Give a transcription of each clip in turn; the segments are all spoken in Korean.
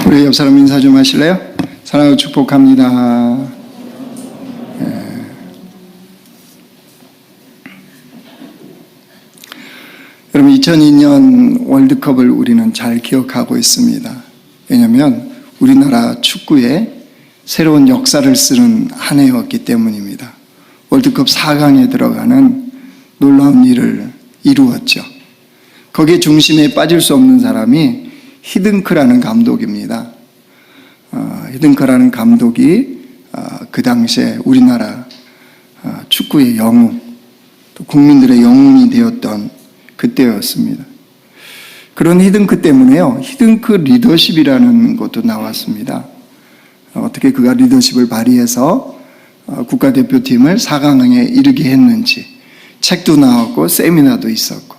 우리 옆 사람 인사 좀 하실래요? 사랑하고 축복합니다. 여러분, 2002년 월드컵을 우리는 잘 기억하고 있습니다. 왜냐하면 우리나라 축구에 새로운 역사를 쓰는 한 해였기 때문입니다. 월드컵 4강에 들어가는 놀라운 일을 이루었죠. 거기에 중심에 빠질 수 없는 사람이 히든크라는 감독입니다. 히든크라는 감독이 그 당시에 우리나라 축구의 영웅, 또 국민들의 영웅이 되었던 그때였습니다. 그런 히든크 때문에요, 히든크 리더십이라는 것도 나왔습니다. 어떻게 그가 리더십을 발휘해서 국가대표팀을 4강에 이르게 했는지 책도 나왔고 세미나도 있었고,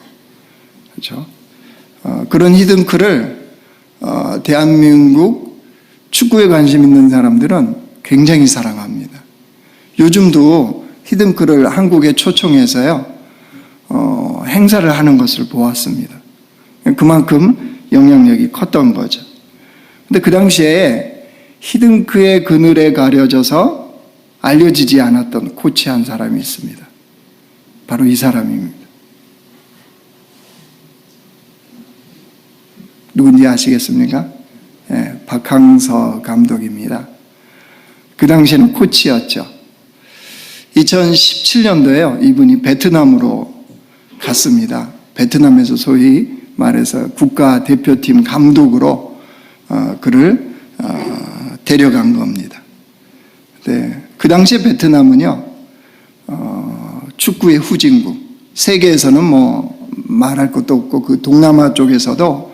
그렇죠? 그런 히든크를 대한민국 축구에 관심 있는 사람들은 굉장히 사랑합니다. 요즘도 히든크를 한국에 초청해서요, 행사를 하는 것을 보았습니다. 그만큼 영향력이 컸던 거죠. 근데 그 당시에 히든크의 그늘에 가려져서 알려지지 않았던 코치 한 사람이 있습니다. 바로 이 사람입니다. 누군지 아시겠습니까? 네, 박항서 감독입니다. 그 당시에는 코치였죠. 2017년도에요, 이분이 베트남으로 갔습니다. 베트남에서 소위 말해서 국가대표팀 감독으로 그를 데려간 겁니다. 네, 그 당시에 베트남은요, 축구의 후진국, 세계에서는 뭐 말할 것도 없고 그 동남아 쪽에서도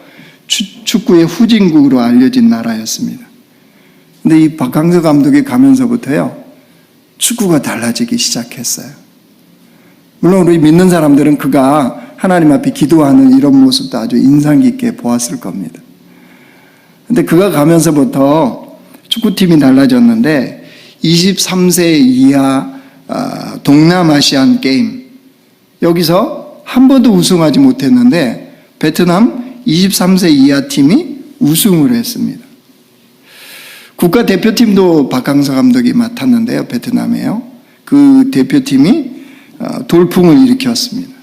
축구의 후진국으로 알려진 나라였습니다. 근데 이 박항서 감독이 가면서부터요, 축구가 달라지기 시작했어요. 물론 우리 믿는 사람들은 그가 하나님 앞에 기도하는 이런 모습도 아주 인상 깊게 보았을 겁니다. 근데 그가 가면서부터 축구팀이 달라졌는데 23세 이하 동남아시안 게임, 여기서 한 번도 우승하지 못했는데 베트남 23세 이하 팀이 우승을 했습니다. 국가대표팀도 박항서 감독이 맡았는데요, 베트남에요. 그 대표팀이 돌풍을 일으켰습니다.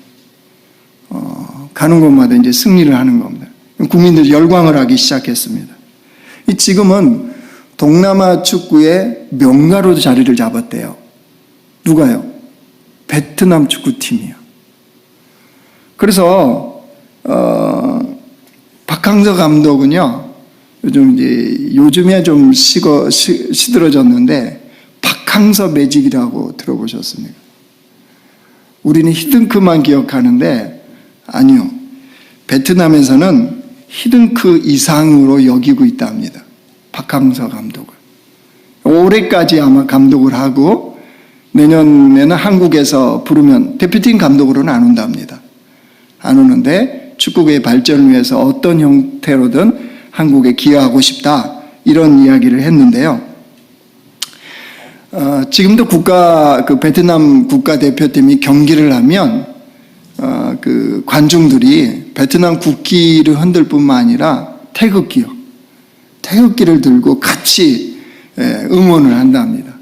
가는 곳마다 이제 승리를 하는 겁니다. 국민들이 열광을 하기 시작했습니다. 지금은 동남아 축구의 명가로 자리를 잡았대요. 누가요? 베트남 축구팀이요. 그래서 박항서 감독은요, 요즘에 좀 시들어졌는데 박항서 매직이라고 들어보셨습니까? 우리는 히든크만 기억하는데 아니요, 베트남에서는 히든크 이상으로 여기고 있답니다. 박항서 감독을. 올해까지 아마 감독을 하고 내년에는 한국에서 부르면 대표팀 감독으로는 안 온답니다. 안 오는데 축구의 발전을 위해서 어떤 형태로든 한국에 기여하고 싶다, 이런 이야기를 했는데요. 지금도 베트남 국가대표팀이 경기를 하면 그 관중들이 베트남 국기를 흔들 뿐만 아니라 태극기를 들고 같이 응원을 한답니다.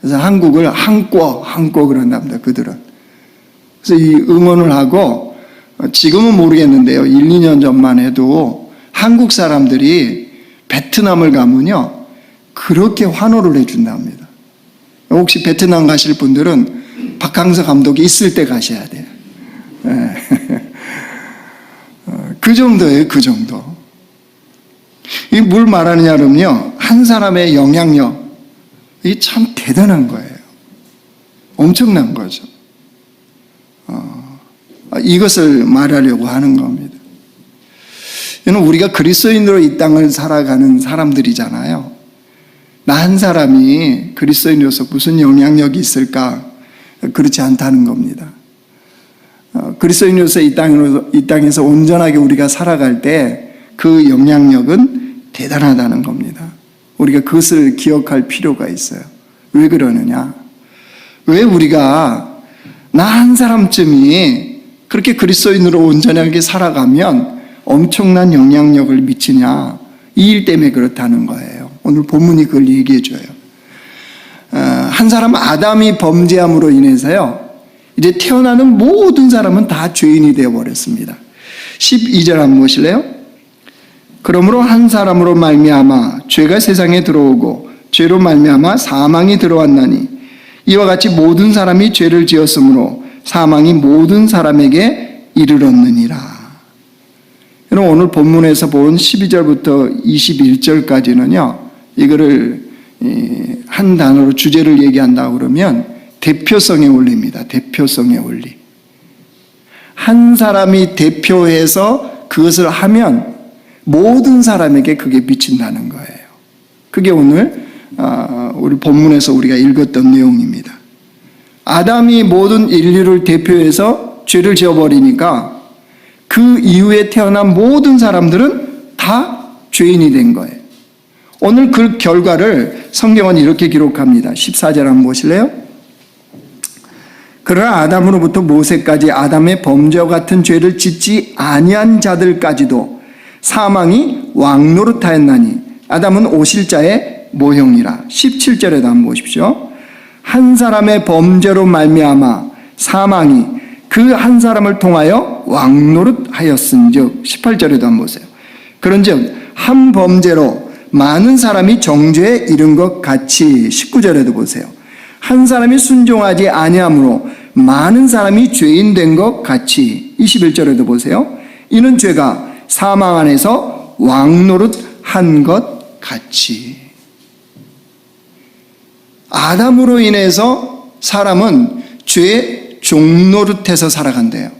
그래서 한국을 한국 그런답니다, 그들은. 그래서 이 응원을 하고, 지금은 모르겠는데요, 1, 2년 전만 해도 한국 사람들이 베트남을 가면요, 그렇게 환호를 해준답니다. 혹시 베트남 가실 분들은 박항서 감독이 있을 때 가셔야 돼요. 그 정도예요, 그 정도. 이게 뭘 말하느냐면요, 한 사람의 영향력, 이게 참 대단한 거예요. 엄청난 거죠. 이것을 말하려고 하는 겁니다. 이는 우리가 그리스도인으로 이 땅을 살아가는 사람들이잖아요. 나 한 사람이 그리스도인으로서 무슨 영향력이 있을까? 그렇지 않다는 겁니다. 그리스도인으로서 이 땅에서 온전하게 우리가 살아갈 때 그 영향력은 대단하다는 겁니다. 우리가 그것을 기억할 필요가 있어요. 왜 그러느냐? 왜 우리가 나 한 사람쯤이 그렇게 그리스도인으로 온전하게 살아가면 엄청난 영향력을 미치냐? 이 일 때문에 그렇다는 거예요. 오늘 본문이 그걸 얘기해 줘요. 한 사람 아담이 범죄함으로 인해서요, 이제 태어나는 모든 사람은 다 죄인이 되어버렸습니다. 12절 한번 보실래요? 그러므로 한 사람으로 말미암아 죄가 세상에 들어오고 죄로 말미암아 사망이 들어왔나니 이와 같이 모든 사람이 죄를 지었으므로 사망이 모든 사람에게 이르렀느니라. 여러분, 오늘 본문에서 본 12절부터 21절까지는요, 이거를 한 단어로 주제를 얘기한다고 그러면 대표성의 원리입니다. 대표성의 원리. 한 사람이 대표해서 그것을 하면 모든 사람에게 그게 미친다는 거예요. 그게 오늘 우리 본문에서 우리가 읽었던 내용입니다. 아담이 모든 인류를 대표해서 죄를 지어버리니까 그 이후에 태어난 모든 사람들은 다 죄인이 된 거예요. 오늘 그 결과를 성경은 이렇게 기록합니다. 14절 한번 보실래요? 그러나 아담으로부터 모세까지 아담의 범죄와 같은 죄를 짓지 아니한 자들까지도 사망이 왕노릇하였나니 아담은 오실자의 모형이라. 17절에도 한번 보십시오. 한 사람의 범죄로 말미암아 사망이 그 한 사람을 통하여 왕노릇하였은즉. 18절에도 한번 보세요. 그런즉 한 범죄로 많은 사람이 정죄에 이른 것 같이. 19절에도 보세요. 한 사람이 순종하지 아니함으로 많은 사람이 죄인 된 것 같이. 21절에도 보세요. 이는 죄가 사망 안에서 왕노릇한 것 같이. 아담으로 인해서 사람은 죄의 종노릇해서 살아간대요.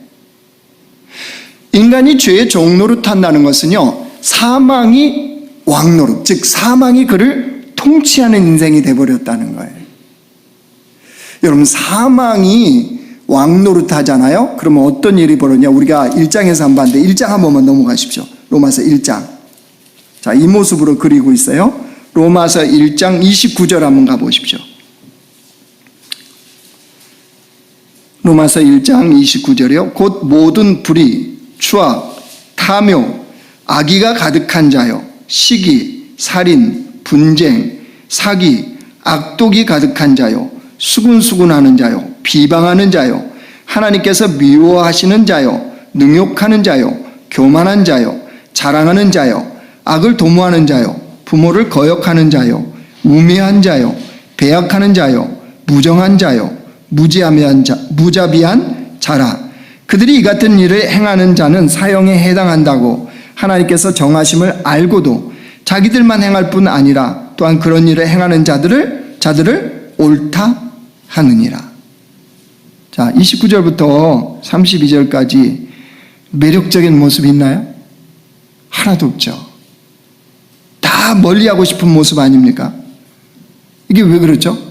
인간이 죄의 종노릇한다는 것은요, 사망이 왕노릇, 즉 사망이 그를 통치하는 인생이 돼버렸다는 거예요. 여러분, 사망이 왕노릇하잖아요. 그러면 어떤 일이 벌어지냐? 우리가 1장에서 한번 봤는데 1장 한 번만 넘어가십시오. 로마서 1장. 자, 이 모습으로 그리고 있어요. 로마서 1장 29절 한번 가보십시오. 로마서 1장 29절이요. 곧 모든 불의, 추악, 탐욕, 악의가 가득한 자요, 시기, 살인, 분쟁, 사기, 악독이 가득한 자요, 수군수군하는 자요, 비방하는 자요, 하나님께서 미워하시는 자요, 능욕하는 자요, 교만한 자요, 자랑하는 자요, 악을 도모하는 자요, 부모를 거역하는 자요, 우매한 자요, 배약하는 자요, 무정한 자요, 무자비한 자라. 그들이 이 같은 일을 행하는 자는 사형에 해당한다고 하나님께서 정하심을 알고도 자기들만 행할 뿐 아니라 또한 그런 일을 행하는 자들을 옳다 하느니라. 자, 29절부터 32절까지 매력적인 모습이 있나요? 하나도 없죠. 다 멀리하고 싶은 모습 아닙니까? 이게 왜 그렇죠?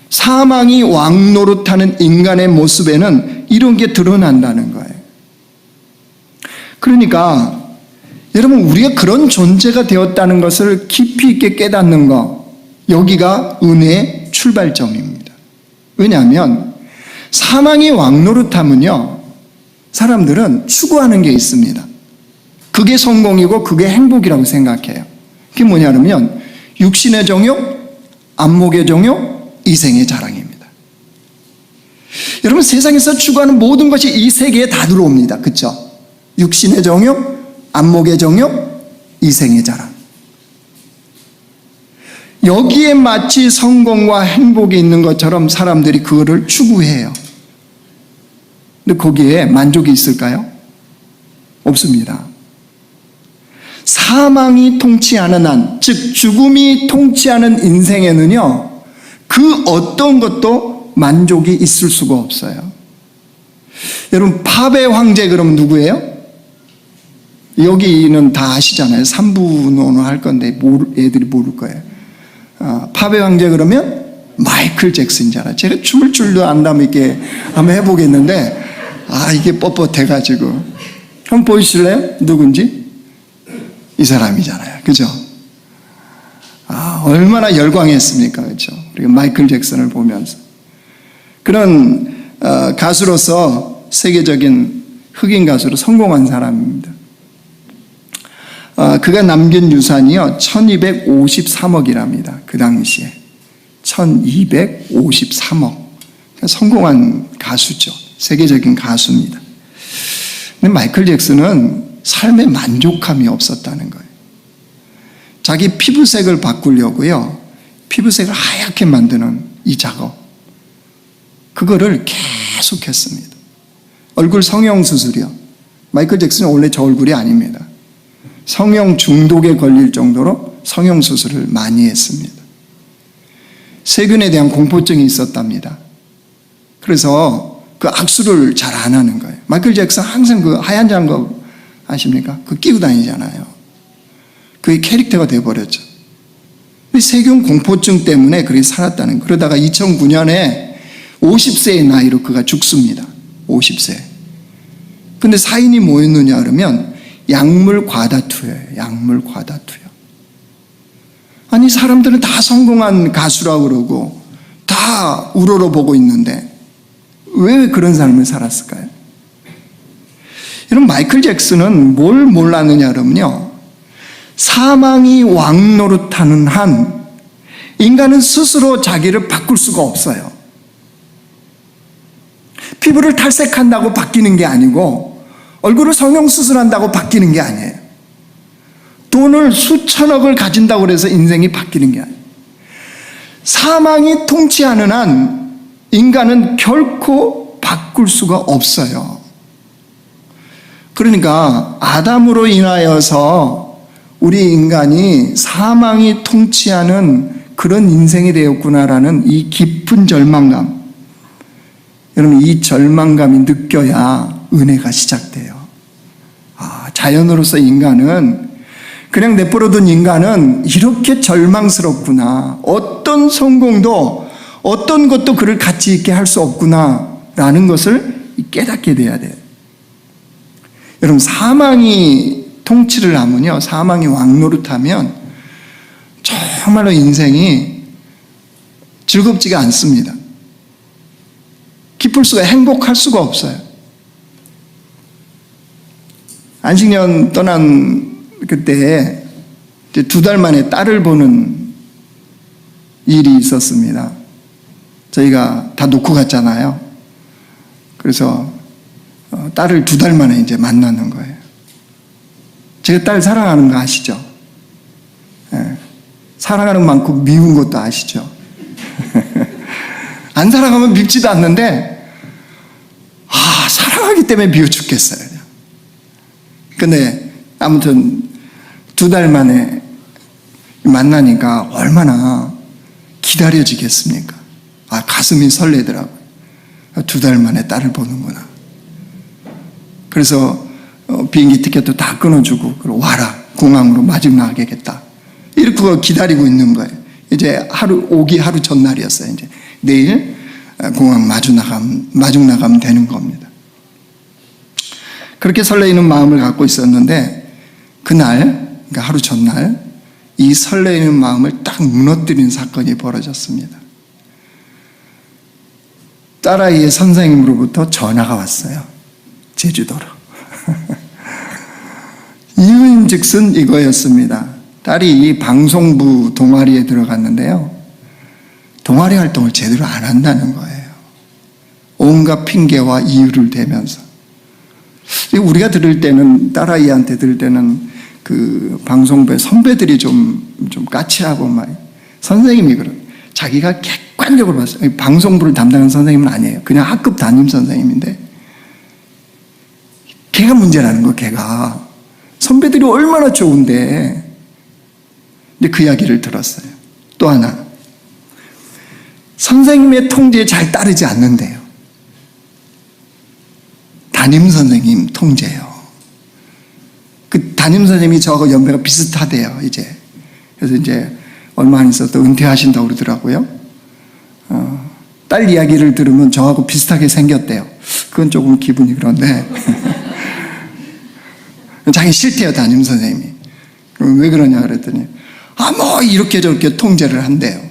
사망이 왕노릇하는 인간의 모습에는 이런 게 드러난다는 거예요. 그러니까 여러분, 우리가 그런 존재가 되었다는 것을 깊이 있게 깨닫는 것, 여기가 은혜의 출발점입니다. 왜냐하면 사망이 왕노릇하면요, 사람들은 추구하는 게 있습니다. 그게 성공이고 그게 행복이라고 생각해요. 그게 뭐냐면 육신의 정욕, 안목의 정욕, 이생의 자랑입니다. 여러분, 세상에서 추구하는 모든 것이 이 세계에 다 들어옵니다. 그렇죠? 육신의 정욕, 안목의 정욕, 이생의 자랑. 여기에 마치 성공과 행복이 있는 것처럼 사람들이 그거를 추구해요. 근데 거기에 만족이 있을까요? 없습니다. 사망이 통치하는 한, 즉 죽음이 통치하는 인생에는요, 그 어떤 것도 만족이 있을 수가 없어요. 여러분, 팝의 황제 그럼 누구예요? 여기는 다 아시잖아요. 3부는 할 건데 애들이 모를 거예요. 팝의 황제 그러면 마이클 잭슨이잖아요. 제가 춤을 줄도 안다면 이렇게 한번 해보겠는데 이게 뻣뻣해가지고 한번 보이실래요? 누군지? 이 사람이잖아요. 그죠? 얼마나 열광했습니까? 그렇죠? 우리가 마이클 잭슨을 보면서. 그런 가수로서 세계적인 흑인 가수로 성공한 사람입니다. 그가 남긴 유산이요 1253억이랍니다. 그 당시에 1253억. 성공한 가수죠. 세계적인 가수입니다. 근데 마이클 잭슨은 삶에 만족함이 없었다는 거예요. 자기 피부색을 바꾸려고요, 피부색을 하얗게 만드는 이 작업, 그거를 계속했습니다. 얼굴 성형 수술이요. 마이클 잭슨은 원래 저 얼굴이 아닙니다. 성형 중독에 걸릴 정도로 성형 수술을 많이 했습니다. 세균에 대한 공포증이 있었답니다. 그래서 그 악수를 잘 안 하는 거예요. 마이클 잭슨 항상 그 하얀 장갑 아십니까? 그거 끼고 다니잖아요. 그게 캐릭터가 돼버렸죠. 세균 공포증 때문에 그렇게 살았다는 거예요. 그러다가 2009년에 50세의 나이로 그가 죽습니다. 50세. 근데 사인이 뭐였느냐 그러면 약물 과다투여예요. 약물 과다투여. 아니 사람들은 다 성공한 가수라고 그러고 다 우러러보고 있는데 왜 그런 삶을 살았을까요? 여러분, 마이클 잭슨은 뭘 몰랐느냐 그러면요, 사망이 왕노릇하는 한 인간은 스스로 자기를 바꿀 수가 없어요. 피부를 탈색한다고 바뀌는 게 아니고 얼굴을 성형수술한다고 바뀌는 게 아니에요. 돈을 수천억을 가진다고 해서 인생이 바뀌는 게 아니에요. 사망이 통치하는 한 인간은 결코 바꿀 수가 없어요. 그러니까 아담으로 인하여서 우리 인간이 사망이 통치하는 그런 인생이 되었구나라는 이 깊은 절망감, 여러분 이 절망감이 느껴야 은혜가 시작돼요. 자연으로서 인간은, 그냥 내버려둔 인간은 이렇게 절망스럽구나, 어떤 성공도 어떤 것도 그를 가치 있게 할 수 없구나라는 것을 깨닫게 돼야 돼요. 여러분, 사망이 통치를 하면요, 사망이 왕노릇하면 정말로 인생이 즐겁지가 않습니다. 기쁠 수가, 행복할 수가 없어요. 안식년 떠난 그때 이제 2달 만에 딸을 보는 일이 있었습니다. 저희가 다 놓고 갔잖아요. 그래서 딸을 2달 만에 이제 만나는 거예요. 제가 딸 사랑하는 거 아시죠? 네. 사랑하는 만큼 미운 것도 아시죠? 안 사랑하면 밉지도 않는데, 사랑하기 때문에 미워 죽겠어요. 근데 아무튼 2달 만에 만나니까 얼마나 기다려지겠습니까? 가슴이 설레더라고요. 2달 만에 딸을 보는구나. 그래서 비행기 티켓도 다 끊어주고, 그리고 와라, 공항으로 마중 나가겠다, 이렇게 기다리고 있는 거예요. 이제 오기 하루 전날이었어요. 이제 내일 공항 마중 나가면 되는 겁니다. 그렇게 설레이는 마음을 갖고 있었는데, 그날, 그러니까 하루 전날, 이 설레이는 마음을 딱 무너뜨린 사건이 벌어졌습니다. 딸아이의 선생님으로부터 전화가 왔어요. 제주도로. 이유인즉슨 이거였습니다. 딸이 방송부 동아리에 들어갔는데요, 동아리 활동을 제대로 안 한다는 거예요. 온갖 핑계와 이유를 대면서. 우리가 들을 때는, 딸아이한테 들을 때는 그 방송부의 선배들이 좀 까칠하고 막, 선생님이 자기가 객관적으로 봤어요. 방송부를 담당하는 선생님은 아니에요. 그냥 학급 담임 선생님인데, 걔가 문제라는 거, 걔가. 선배들이 얼마나 좋은데. 근데 그 이야기를 들었어요. 또 하나, 선생님의 통제에 잘 따르지 않는데요. 담임 선생님 통제요. 그 담임 선생님이 저하고 연배가 비슷하대요, 이제. 그래서 이제 얼마 안 있어서 은퇴하신다고 그러더라고요. 딸 이야기를 들으면 저하고 비슷하게 생겼대요. 그건 조금 기분이 그런데. 자기 싫대요, 담임 선생님이. 그럼 왜 그러냐 그랬더니, 뭐 이렇게 저렇게 통제를 한대요.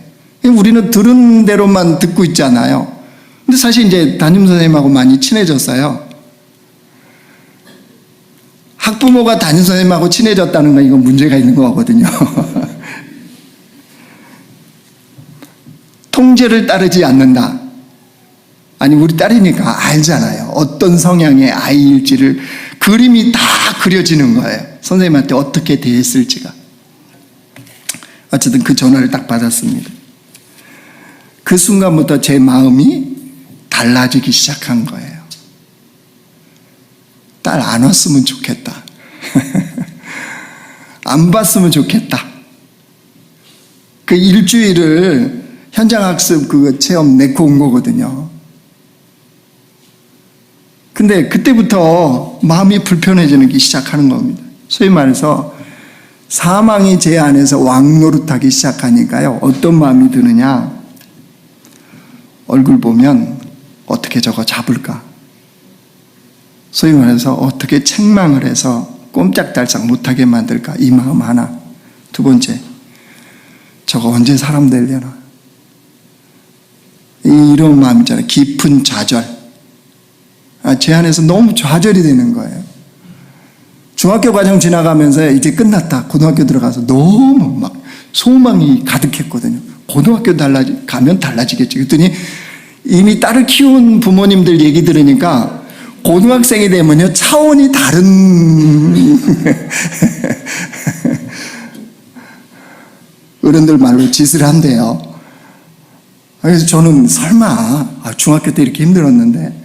우리는 들은 대로만 듣고 있잖아요. 근데 사실 이제 담임 선생님하고 많이 친해졌어요. 학부모가 담임선생님하고 친해졌다는 건 이건 문제가 있는 거거든요. 통제를 따르지 않는다. 아니, 우리 딸이니까 알잖아요. 어떤 성향의 아이일지를 그림이 다 그려지는 거예요. 선생님한테 어떻게 대했을지가. 어쨌든 그 전화를 딱 받았습니다. 그 순간부터 제 마음이 달라지기 시작한 거예요. 딸 안 왔으면 좋겠다. 안 봤으면 좋겠다. 그 일주일을 현장학습 그 체험 내고 온 거거든요. 근데 그때부터 마음이 불편해지기 시작하는 겁니다. 소위 말해서 사망이 제 안에서 왕노릇하기 시작하니까요. 어떤 마음이 드느냐. 얼굴 보면 어떻게 저거 잡을까. 소위 말해서 어떻게 책망을 해서 꼼짝달싹 못하게 만들까. 이 마음 하나. 두 번째, 저거 언제 사람 되려나. 이런 마음 있잖아요. 깊은 좌절. 제 안에서 너무 좌절이 되는 거예요. 중학교 과정 지나가면서 이제 끝났다. 고등학교 들어가서 너무 막 소망이 가득했거든요. 고등학교 가면 달라지겠지. 그랬더니 이미 딸을 키운 부모님들 얘기 들으니까 고등학생이 되면요 차원이 다른 어른들 말로 짓을 한대요. 그래서 저는 설마 중학교 때 이렇게 힘들었는데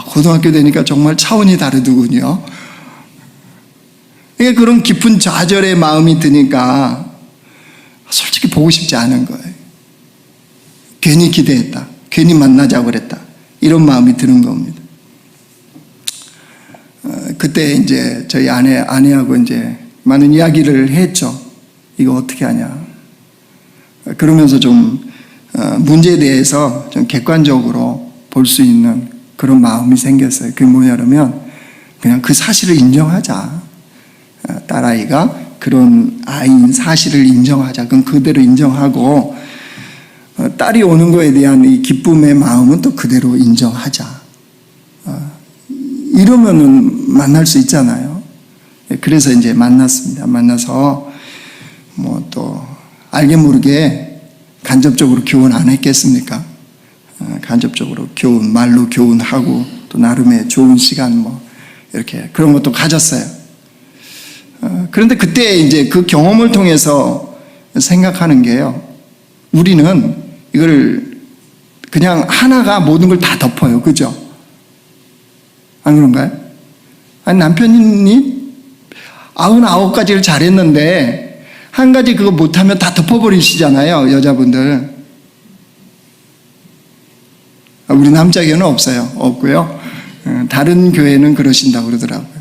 고등학교 되니까 정말 차원이 다르더군요. 그러니까 그런 깊은 좌절의 마음이 드니까 솔직히 보고 싶지 않은 거예요. 괜히 기대했다. 괜히 만나자고 그랬다. 이런 마음이 드는 겁니다. 그때 이제 저희 아내하고 이제 많은 이야기를 했죠. 이거 어떻게 하냐. 그러면서 좀 문제에 대해서 좀 객관적으로 볼 수 있는 그런 마음이 생겼어요. 그게 뭐냐면 그냥 그 사실을 인정하자. 딸아이가 그런 아이인 사실을 인정하자. 그럼 그대로 인정하고 딸이 오는 거에 대한 이 기쁨의 마음은 또 그대로 인정하자. 이러면은 만날 수 있잖아요. 그래서 이제 만났습니다. 만나서 뭐 또 알게 모르게 간접적으로 교훈 안 했겠습니까? 간접적으로 교훈, 말로 교훈하고 또 나름의 좋은 시간 뭐 이렇게 그런 것도 가졌어요. 그런데 그때 이제 그 경험을 통해서 생각하는 게요. 우리는 이걸 그냥 하나가 모든 걸 다 덮어요. 그죠? 안 그런가요? 아니, 남편이 99가지를 잘했는데 한 가지 그거 못하면 다 덮어버리시잖아요. 여자분들. 우리 남자 교회는 없어요. 없고요. 다른 교회는 그러신다고 그러더라고요.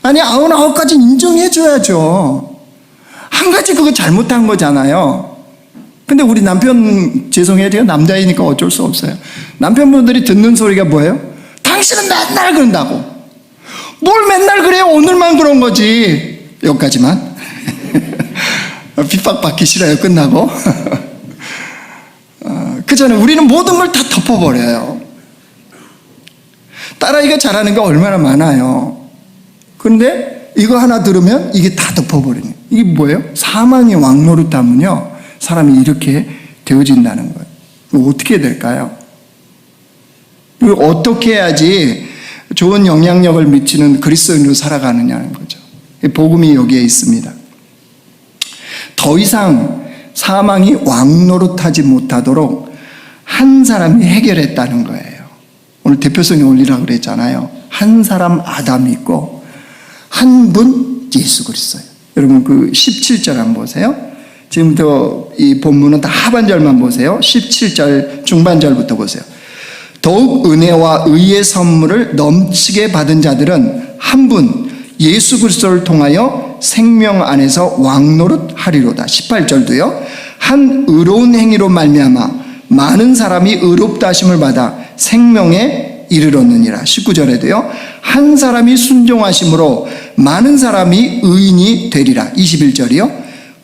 아니, 99가지 인정해줘야죠. 한 가지 그거 잘못한 거잖아요. 근데 우리 남편, 죄송해요. 제가 남자이니까 어쩔 수 없어요. 남편분들이 듣는 소리가 뭐예요? 당신은 맨날 그런다고. 뭘 맨날 그래요? 오늘만 그런 거지. 여기까지만. 핍박받기 싫어요. 끝나고. 그 전에 우리는 모든 걸 다 덮어버려요. 딸아이가 잘하는 게 얼마나 많아요. 그런데 이거 하나 들으면 이게 다 덮어버리는. 이게 뭐예요? 사망의 왕노릇하면요 사람이 이렇게 되어진다는 거예요. 어떻게 해야 될까요? 그리고 어떻게 해야지 좋은 영향력을 미치는 그리스도인으로 살아가느냐는 거죠. 복음이 여기에 있습니다. 더 이상 사망이 왕노릇하지 못하도록 한 사람이 해결했다는 거예요. 오늘 대표성에 올리라고 그랬잖아요. 한 사람 아담이 있고 한 분 예수 그리스도예요. 여러분 그 17절 한번 보세요. 지금부터 이 본문은 다 하반절만 보세요. 17절 중반절부터 보세요. 더욱 은혜와 의의 선물을 넘치게 받은 자들은 한 분 예수 그리스도를 통하여 생명 안에서 왕노릇 하리로다. 18절도요. 한 의로운 행위로 말미암아 많은 사람이 의롭다 하심을 받아 생명에 이르렀느니라. 19절에도요. 한 사람이 순종하심으로 많은 사람이 의인이 되리라. 21절이요.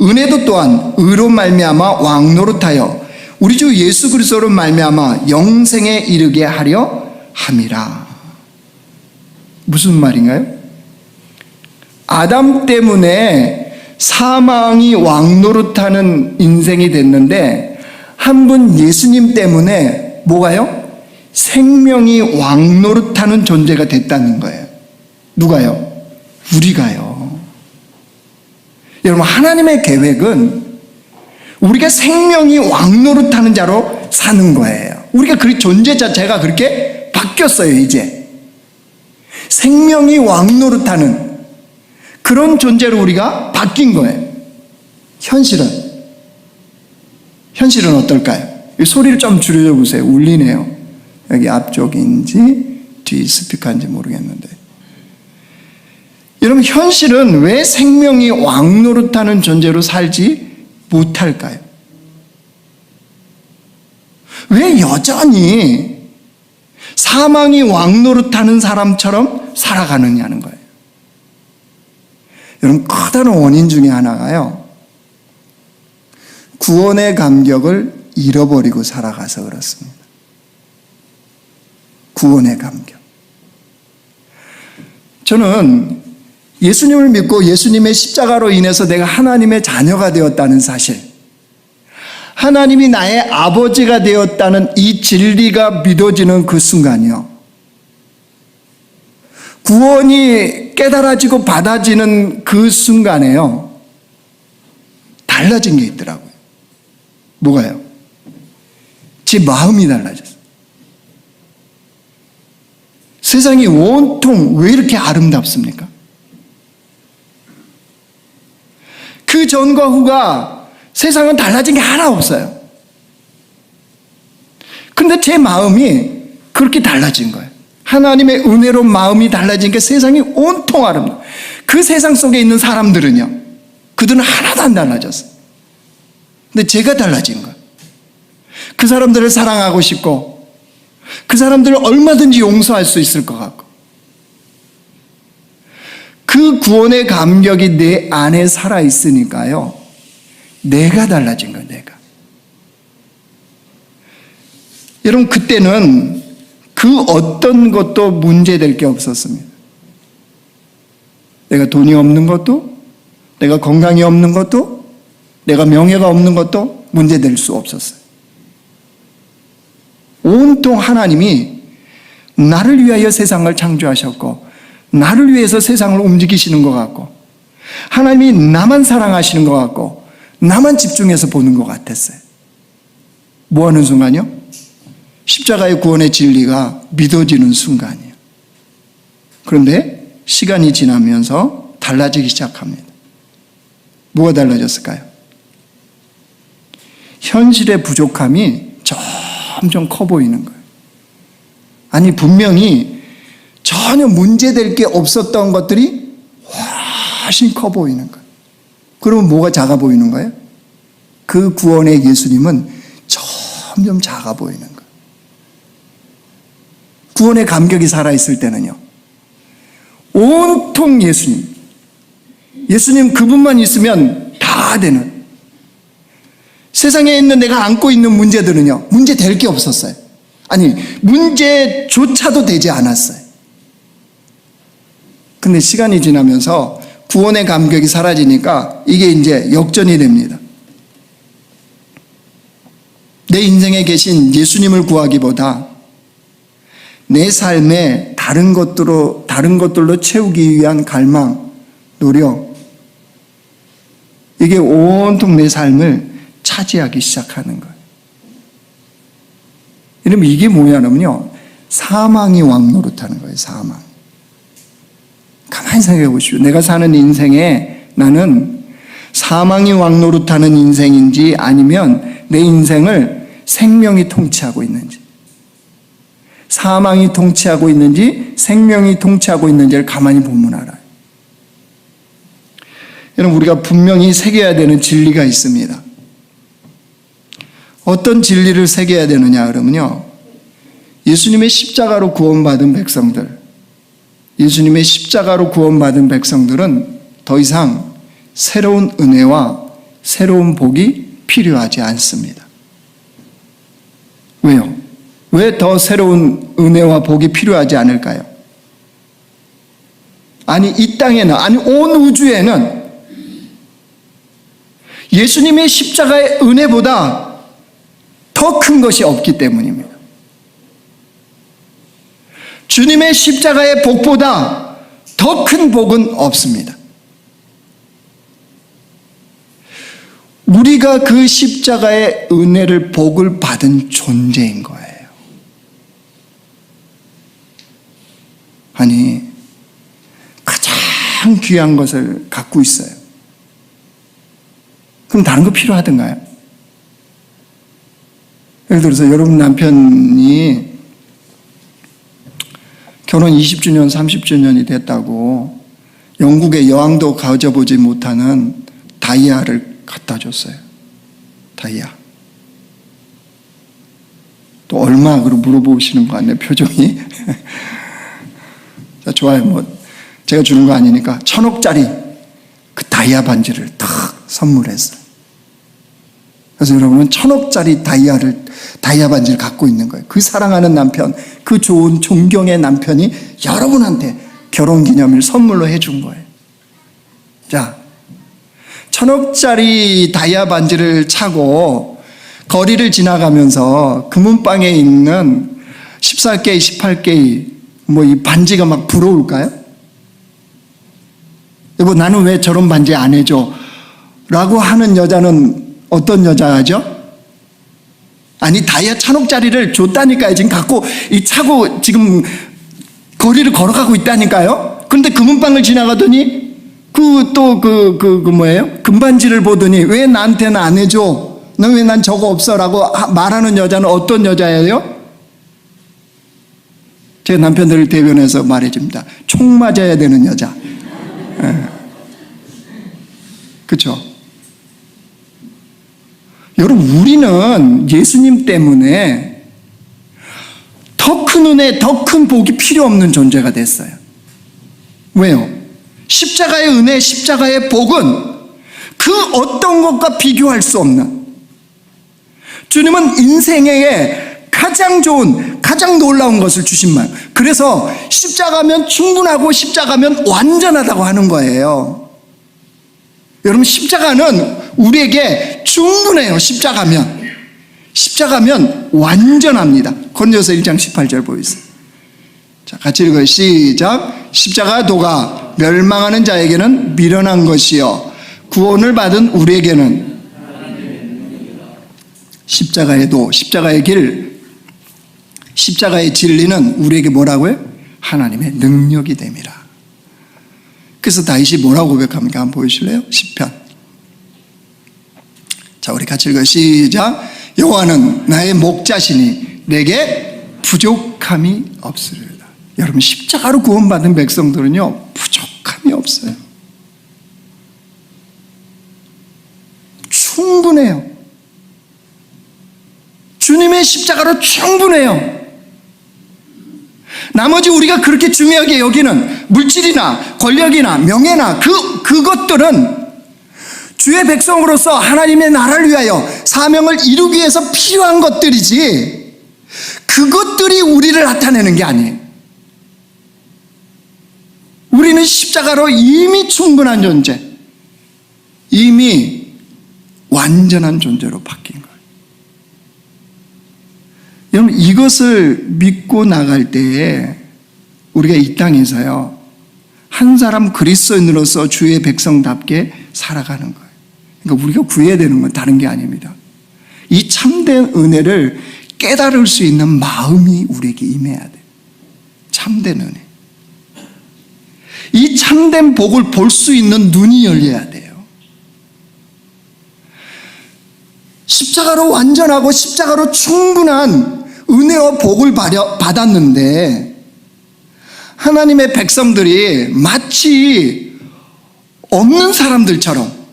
은혜도 또한 의로 말미암아 왕노릇하여 우리 주 예수 그리스도로 말미암아 영생에 이르게 하려 함이라. 무슨 말인가요? 아담 때문에 사망이 왕노릇하는 인생이 됐는데 한 분 예수님 때문에 뭐가요? 생명이 왕노릇하는 존재가 됐다는 거예요. 누가요? 우리가요. 여러분, 하나님의 계획은 우리가 생명이 왕노릇하는 자로 사는 거예요. 우리가 그 존재 자체가 그렇게 바뀌었어요. 이제 생명이 왕노릇하는 그런 존재로 우리가 바뀐 거예요. 현실은 어떨까요? 이 소리를 좀 줄여 보세요. 울리네요. 여기 앞쪽인지 뒤 스피커인지 모르겠는데. 여러분, 현실은 왜 생명이 왕노릇하는 존재로 살지 못할까요? 왜 여전히 사망이 왕노릇하는 사람처럼 살아가느냐는 거예요. 여러분, 커다란 원인 중에 하나가요, 구원의 감격을 잃어버리고 살아가서 그렇습니다. 구원의 감격. 저는 예수님을 믿고 예수님의 십자가로 인해서 내가 하나님의 자녀가 되었다는 사실, 하나님이 나의 아버지가 되었다는 이 진리가 믿어지는 그 순간이요, 구원이 깨달아지고 받아지는 그 순간에요, 달라진 게 있더라고요. 뭐가요? 제 마음이 달라졌어요. 세상이 온통 왜 이렇게 아름답습니까? 그 전과 후가 세상은 달라진 게 하나 없어요. 근데 제 마음이 그렇게 달라진 거예요. 하나님의 은혜로 마음이 달라진 게 세상이 온통 아름다워요. 그 세상 속에 있는 사람들은요, 그들은 하나도 안 달라졌어요. 근데 제가 달라진 거예요. 그 사람들을 사랑하고 싶고, 그 사람들을 얼마든지 용서할 수 있을 것 같고, 그 구원의 감격이 내 안에 살아있으니까요, 내가 달라진 거예요. 내가. 여러분, 그때는 그 어떤 것도 문제될 게 없었습니다. 내가 돈이 없는 것도, 내가 건강이 없는 것도, 내가 명예가 없는 것도 문제될 수 없었어요. 온통 하나님이 나를 위하여 세상을 창조하셨고, 나를 위해서 세상을 움직이시는 것 같고, 하나님이 나만 사랑하시는 것 같고, 나만 집중해서 보는 것 같았어요. 뭐 하는 순간이요? 십자가의 구원의 진리가 믿어지는 순간이에요. 그런데 시간이 지나면서 달라지기 시작합니다. 뭐가 달라졌을까요? 현실의 부족함이 점점 커 보이는 거예요. 아니, 분명히 전혀 문제될 게 없었던 것들이 훨씬 커 보이는 거예요. 그러면 뭐가 작아 보이는 거예요? 그 구원의 예수님은 점점 작아 보이는 거예요. 구원의 감격이 살아있을 때는요, 온통 예수님 그분만 있으면 다 되는, 세상에 있는 내가 안고 있는 문제들은요, 문제 될 게 없었어요. 아니, 문제조차도 되지 않았어요. 근데 시간이 지나면서 구원의 감격이 사라지니까 이게 이제 역전이 됩니다. 내 인생에 계신 예수님을 구하기보다 내 삶에 다른 것들로 채우기 위한 갈망, 노력, 이게 온통 내 삶을 차지하기 시작하는 거예요. 이러면 이게 뭐냐면요, 사망이 왕노릇하는 거예요. 사망. 가만히 생각해 보십시오. 내가 사는 인생에 나는 사망이 왕노릇하는 인생인지, 아니면 내 인생을 생명이 통치하고 있는지, 사망이 통치하고 있는지 생명이 통치하고 있는지를 가만히 보면 알아요. 여러분, 우리가 분명히 새겨야 되는 진리가 있습니다. 어떤 진리를 새겨야 되느냐 그러면요, 예수님의 십자가로 구원받은 백성들, 예수님의 십자가로 구원받은 백성들은 더 이상 새로운 은혜와 새로운 복이 필요하지 않습니다. 왜요? 왜 더 새로운 은혜와 복이 필요하지 않을까요? 아니 이 땅에는, 아니 온 우주에는 예수님의 십자가의 은혜보다 더 큰 것이 없기 때문입니다. 주님의 십자가의 복보다 더 큰 복은 없습니다. 우리가 그 십자가의 은혜를, 복을 받은 존재인 거예요. 아니, 가장 귀한 것을 갖고 있어요. 그럼 다른 거 필요하던가요? 예를 들어서 여러분 남편이 결혼 20주년, 30주년이 됐다고 영국의 여왕도 가져보지 못하는 다이아를 갖다 줬어요. 다이아. 또 얼마? 그러고 물어보시는 거 같네요, 표정이. 자, 좋아요. 뭐 제가 주는 거 아니니까 1,000억짜리 그 다이아 반지를 탁 선물했어요. 그래서 여러분은 1,000억짜리 다이아 반지를 갖고 있는 거예요. 그 사랑하는 남편, 그 좋은 존경의 남편이 여러분한테 결혼기념일 선물로 해준 거예요. 자, 1,000억짜리 다이아 반지를 차고 거리를 지나가면서 금은방에 있는 14K, 18K 이 반지가 막 부러울까요? 여보, 나는 왜 저런 반지 안 해줘? 라고 하는 여자는 어떤 여자죠? 아니, 다이아 1,000억짜리를 줬다니까요. 지금 갖고 차고 지금 거리를 걸어가고 있다니까요. 그런데 금은방을 지나가더니 뭐예요? 금반지를 보더니 왜 나한테는 안 해줘? 너 왜 난 저거 없어? 라고 말하는 여자는 어떤 여자예요? 제 남편들을 대변해서 말해줍니다. 총 맞아야 되는 여자. 그렇죠? 여러분, 우리는 예수님 때문에 더 큰 은혜, 더 큰 복이 필요 없는 존재가 됐어요. 왜요? 십자가의 은혜, 십자가의 복은 그 어떤 것과 비교할 수 없는, 주님은 인생에 가장 좋은, 가장 놀라운 것을 주신 말. 그래서 십자가면 충분하고 십자가면 완전하다고 하는 거예요. 여러분, 십자가는 우리에게 충분해요. 십자가면 완전합니다. 고린도서 1장 18절 보이세요? 자, 같이 읽어요. 시작. 십자가 도가 멸망하는 자에게는 미련한 것이요 구원을 받은 우리에게는 십자가의 도, 십자가의 길, 십자가의 진리는 우리에게 뭐라고요? 하나님의 능력이 됨이라. 그래서 다윗이 뭐라고 고백합니까? 한번 보여주실래요? 시편. 자, 우리 같이 읽어요. 시작. 여호와는 나의 목자시니 내게 부족함이 없으리로다. 여러분, 십자가로 구원받은 백성들은요, 부족함이 없어요. 충분해요. 주님의 십자가로 충분해요. 나머지 우리가 그렇게 중요하게 여기는 물질이나 권력이나 명예나 그것들은 주의 백성으로서 하나님의 나라를 위하여 사명을 이루기 위해서 필요한 것들이지, 그것들이 우리를 나타내는 게 아니에요. 우리는 십자가로 이미 충분한 존재, 이미 완전한 존재로 바뀐 거예요. 여러분, 이것을 믿고 나갈 때에 우리가 이 땅에서요, 한 사람 그리스도인으로서 주의 백성답게 살아가는 거예요. 그러니까 우리가 구해야 되는 건 다른 게 아닙니다. 이 참된 은혜를 깨달을 수 있는 마음이 우리에게 임해야 돼요. 참된 은혜. 이 참된 복을 볼 수 있는 눈이 열려야 돼요. 십자가로 완전하고 십자가로 충분한 은혜와 복을 받았는데 하나님의 백성들이 마치 없는 사람들처럼,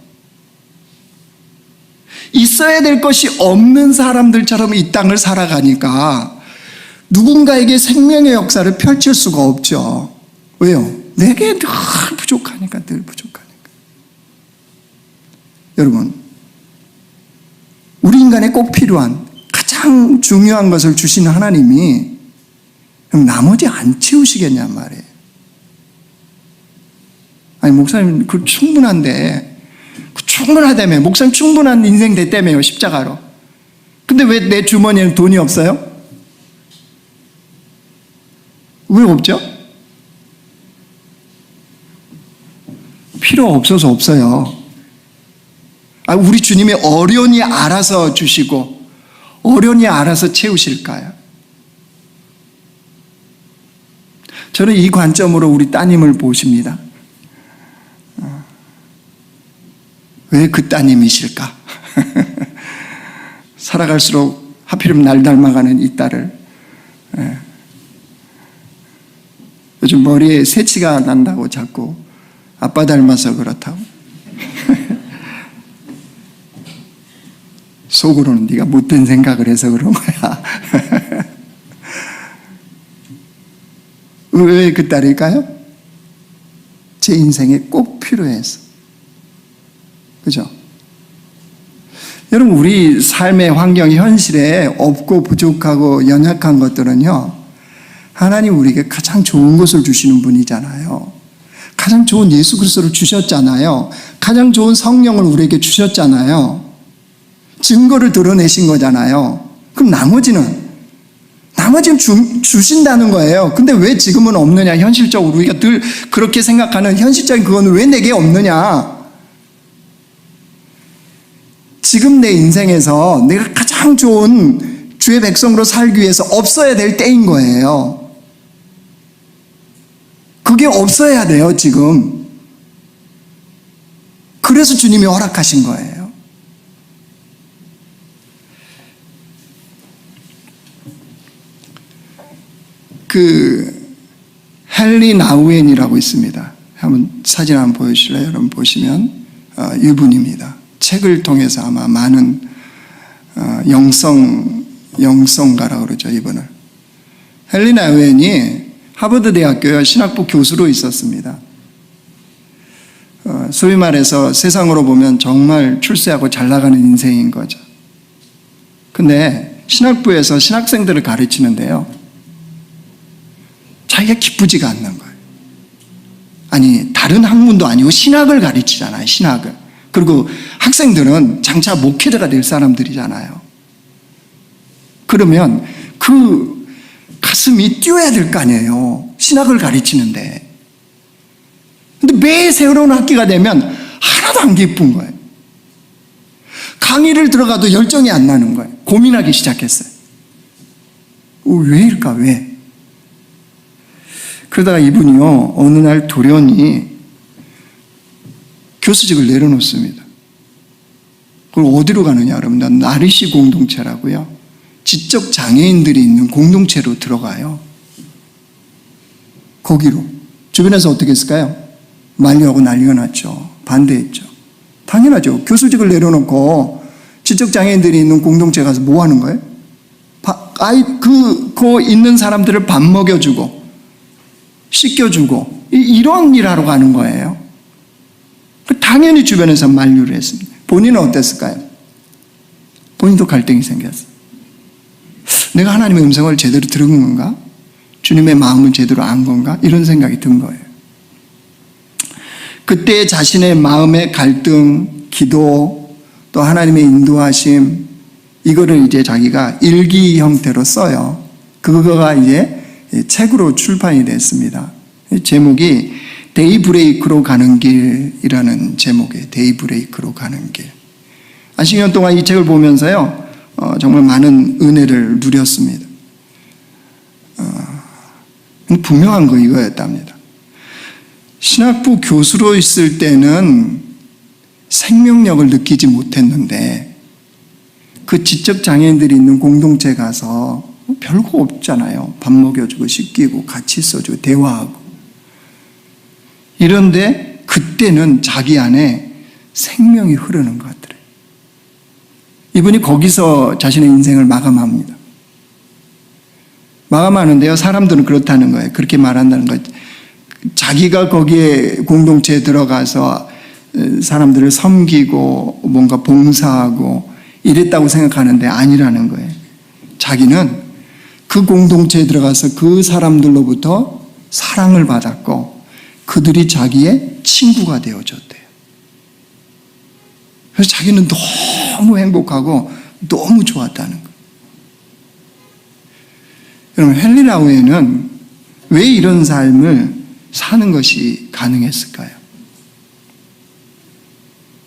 있어야 될 것이 없는 사람들처럼 이 땅을 살아가니까 누군가에게 생명의 역사를 펼칠 수가 없죠. 왜요? 내게 늘 부족하니까. 여러분, 우리 인간에 꼭 필요한 가장 중요한 것을 주시는 하나님이 나머지 안 채우시겠냔 말이에요. 아니, 목사님, 그 충분한데, 충분하다며. 목사님 충분한 인생 됐다며요, 십자가로. 근데 왜 내 주머니에는 돈이 없어요? 왜 없죠? 필요 없어서 없어요. 우리 주님이 어련히 알아서 주시고 어련히 알아서 채우실까요? 저는 이 관점으로 우리 따님을 보십니다. 왜 그 따님이실까? 살아갈수록 하필이면 날 닮아가는 이 딸을. 요즘 머리에 새치가 난다고 자꾸 아빠 닮아서 그렇다고. 속으로는 네가 못된 생각을 해서 그런 거야. 왜 그 딸일까요? 제 인생에 꼭 필요해서. 그죠? 여러분, 우리 삶의 환경, 현실에 없고 부족하고 연약한 것들은요, 하나님 우리에게 가장 좋은 것을 주시는 분이잖아요. 가장 좋은 예수 그리스도를 주셨잖아요. 가장 좋은 성령을 우리에게 주셨잖아요. 증거를 드러내신 거잖아요. 그럼 나머지는 주신다는 거예요. 근데 왜 지금은 없느냐? 현실적으로 우리가 늘 그렇게 생각하는 현실적인 그거는 왜 내게 없느냐? 지금 내 인생에서 내가 가장 좋은 주의 백성으로 살기 위해서 없어야 될 때인 거예요. 그게 없어야 돼요, 지금. 그래서 주님이 허락하신 거예요. 헨리 나우엔이라고 있습니다. 한번 사진 한번 보여주실래요? 여러분 보시면 이분입니다. 책을 통해서 아마 많은 영성가라고 그러죠, 이분을. 헨리 나우엔이 하버드 대학교 신학부 교수로 있었습니다. 소위 말해서 세상으로 보면 정말 출세하고 잘 나가는 인생인 거죠. 근데 신학부에서 신학생들을 가르치는데요, 자기가 기쁘지가 않는 거예요. 아니, 다른 학문도 아니고 신학을 가르치잖아요, 신학을. 그리고 학생들은 장차 목회자가 될 사람들이잖아요. 그러면 그 가슴이 뛰어야 될 거 아니에요, 신학을 가르치는데. 근데 매 새로운 학기가 되면 하나도 안 기쁜 거예요. 강의를 들어가도 열정이 안 나는 거예요. 고민하기 시작했어요. 왜일까, 왜? 그러다가 이분이요, 어느 날 돌연히 교수직을 내려놓습니다. 그럼 어디로 가느냐, 여러분? 나리시 공동체라고요. 지적 장애인들이 있는 공동체로 들어가요. 거기로. 주변에서 어떻게 했을까요? 만류하고 난리가 났죠. 반대했죠. 당연하죠. 교수직을 내려놓고 지적 장애인들이 있는 공동체 가서 뭐 하는 거예요? 그 있는 사람들을 밥 먹여주고 씻겨주고 이런 일 하러 가는 거예요. 당연히 주변에서 만류를 했습니다. 본인은 어땠을까요? 본인도 갈등이 생겼어요. 내가 하나님의 음성을 제대로 들은 건가? 주님의 마음을 제대로 안 건가? 이런 생각이 든 거예요. 그때 자신의 마음의 갈등, 기도, 또 하나님의 인도하심, 이거를 이제 자기가 일기 형태로 써요. 그거가 이제 책으로 출판이 됐습니다. 제목이 데이브레이크로 가는 길이라는 제목이에요. 데이브레이크로 가는 길. 한 10년 동안 이 책을 보면서요, 정말 많은 은혜를 누렸습니다. 분명한 거 이거였답니다. 신학부 교수로 있을 때는 생명력을 느끼지 못했는데 그 지적 장애인들이 있는 공동체 가서 별거 없잖아요. 밥 먹여주고 씻기고 같이 있어주고 대화하고. 이런데 그때는 자기 안에 생명이 흐르는 것 같더래요. 이분이 거기서 자신의 인생을 마감합니다. 마감하는데요, 사람들은 그렇다는 거예요. 그렇게 말한다는 거예요. 자기가 거기에 공동체에 들어가서 사람들을 섬기고 뭔가 봉사하고 이랬다고 생각하는데 아니라는 거예요. 자기는 그 공동체에 들어가서 그 사람들로부터 사랑을 받았고 그들이 자기의 친구가 되어줬대요. 그래서 자기는 너무 행복하고 너무 좋았다는 거예요. 여러분, 헨리 라우에는 왜 이런 삶을 사는 것이 가능했을까요?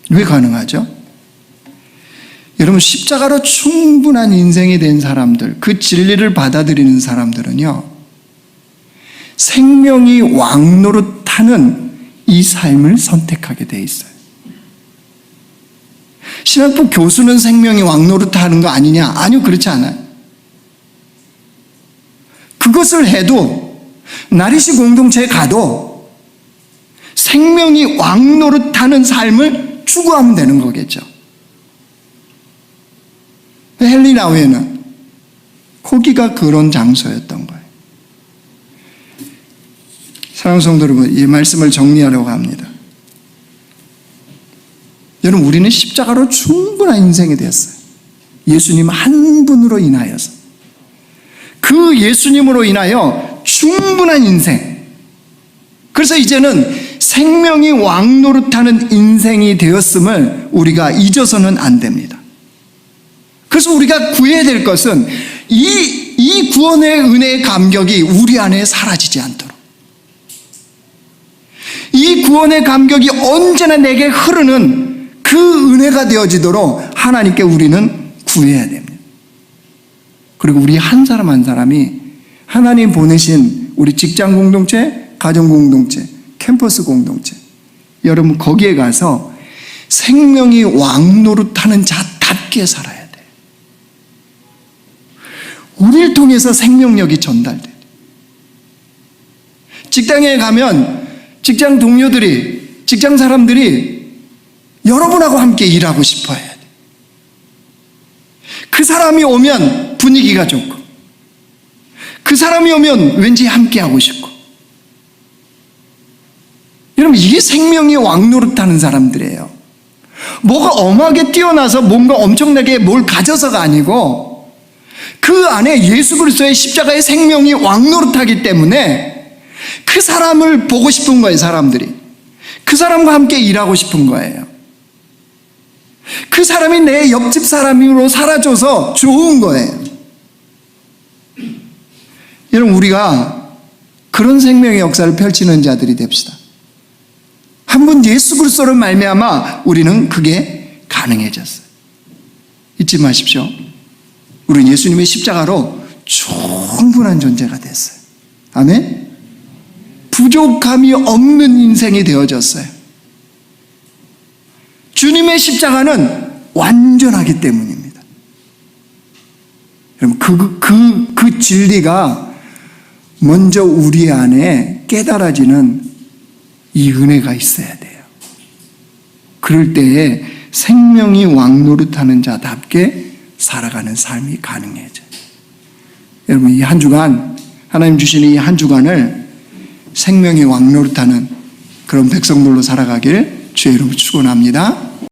왜 가능하죠? 여러분, 십자가로 충분한 인생이 된 사람들, 그 진리를 받아들이는 사람들은요, 생명이 왕노릇하는 이 삶을 선택하게 돼 있어요. 신학부 교수는 생명이 왕노릇하는 거 아니냐? 아니요, 그렇지 않아요. 그것을 해도, 나리시 공동체에 가도 생명이 왕노릇하는 삶을 추구하면 되는 거겠죠. 헨리 라우에는 거기가 그런 장소였던 거예요. 사랑하는 성도 여러분, 이 말씀을 정리하려고 합니다. 여러분, 우리는 십자가로 충분한 인생이 되었어요. 예수님 한 분으로 인하여서. 그 예수님으로 인하여 충분한 인생. 그래서 이제는 생명이 왕노릇하는 인생이 되었음을 우리가 잊어서는 안 됩니다. 그래서 우리가 구해야 될 것은 이 구원의 은혜의 감격이 우리 안에 사라지지 않도록, 이 구원의 감격이 언제나 내게 흐르는 그 은혜가 되어지도록 하나님께 우리는 구해야 됩니다. 그리고 우리 한 사람 한 사람이 하나님 보내신 우리 직장 공동체, 가정 공동체, 캠퍼스 공동체, 여러분 거기에 가서 생명이 왕노릇하는 자답게 살아야 돼요. 우리를 통해서 생명력이 전달돼요. 직장에 가면 직장 동료들이, 직장 사람들이 여러분하고 함께 일하고 싶어 해야 돼요. 그 사람이 오면 분위기가 좋고, 그 사람이 오면 왠지 함께 하고 싶고. 여러분, 이게 생명이 왕노릇하는 사람들이에요. 뭐가 엄하게 뛰어나서 뭔가 엄청나게 뭘 가져서가 아니고, 그 안에 예수 그리스도의 십자가의 생명이 왕노릇하기 때문에 그 사람을 보고 싶은 거예요. 사람들이 그 사람과 함께 일하고 싶은 거예요. 그 사람이 내 옆집 사람으로 살아줘서 좋은 거예요. 여러분, 우리가 그런 생명의 역사를 펼치는 자들이 됩시다. 한 분 예수 그리스도로 말미암아 우리는 그게 가능해졌어요. 잊지 마십시오. 우리는 예수님의 십자가로 충분한 존재가 됐어요. 아멘? 부족함이 없는 인생이 되어졌어요. 주님의 십자가는 완전하기 때문입니다. 여러분, 그 진리가 먼저 우리 안에 깨달아지는 이 은혜가 있어야 돼요. 그럴 때에 생명이 왕노릇하는 자답게 살아가는 삶이 가능해져요. 여러분, 이 한 주간, 하나님 주시는 이 한 주간을 생명이 왕노릇하는 그런 백성들로 살아가길 주의 이름으로 축원합니다.